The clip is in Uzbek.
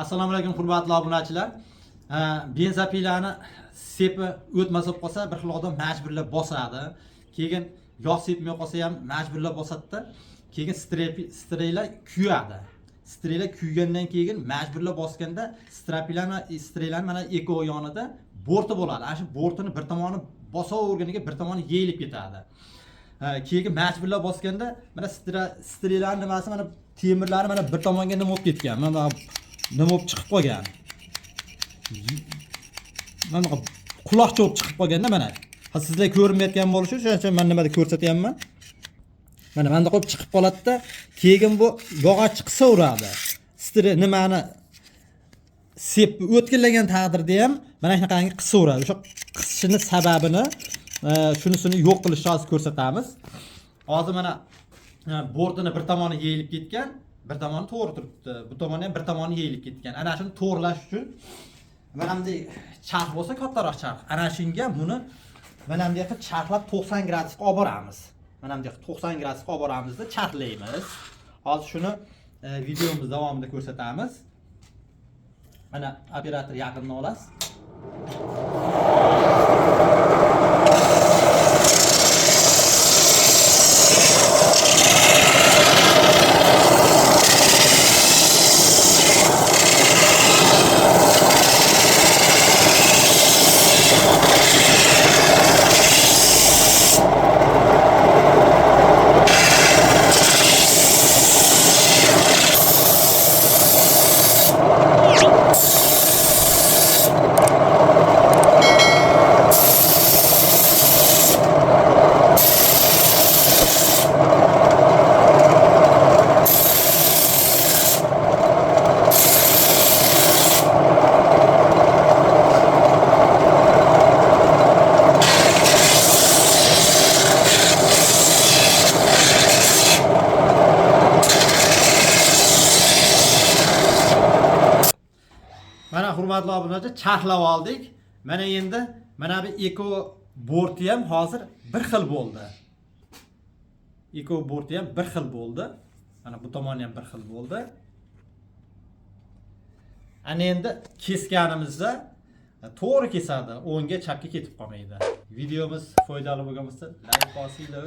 Assalomu alaykum hurmatli obunachilar. Benzopilalarni sepi o'tmasa qolsa bir xil odam majburlab bosadi. Keyin yog' sepmay qolsa ham majburlab bosadi-da. Keyin streylar kuyadi. Streylar kuygandan keyin majburlab bosganda streylar mana eko yonida borti bo'ladi. Ana shu bortini bir tomoni bosaverganiga bir tomoni yeyilib ketadi. Keyin majburlab bosganda mana streylarning nimasi mana temirlari mana bir tomonga nima bo'lib ketgan. Mana nima bo'lib chiqib qolgan. Mana quloqcha bo'lib chiqib qolganda mana. Sizlar ko'rinmayotgan bo'lishi uchun o'sha men nimada ko'rsatyapman. Mana menda qo'yib chiqib qoladi-da, keyin bu yog'och qisaveradi. Nimani sep o'tkinlagan taqdirda ham mana shunaqangi qisaveradi. O'sha qisishini sababini shunisini yo'q qilishni hozir ko'rsatamiz. Hozir mana bortini bir tomoni yeyilib ketgan, bir tomoni to'g'ri turibdi. Bu tomoni ham bir tomoni yeyilib ketgan. Ana shuni to'g'rilash uchun mana bunday charx bo'lsa kattaroq charx. Ana shunga buni mana bunday qilib charxlab 90 gradusga olib boramiz. Mana bunday 90 gradusga olib boramizda charxlaymiz. Hozir shuni videomiz davomida ko'rsatamiz. Mana operator yaqindan olasiz. Mana hurmatli obunachilar, charxlab oldik. Mana endi mana bu eko borti ham hozir bir xil bo'ldi. Eko borti ham bir xil bo'ldi. Mana bu tomoni ham bir xil bo'ldi. Ana endi kesganimizda to'g'ri kesadi, o'ngga chapga ketib qolmaydi. Videomiz foydali bo'lgan bo'lsa, like bosinglar.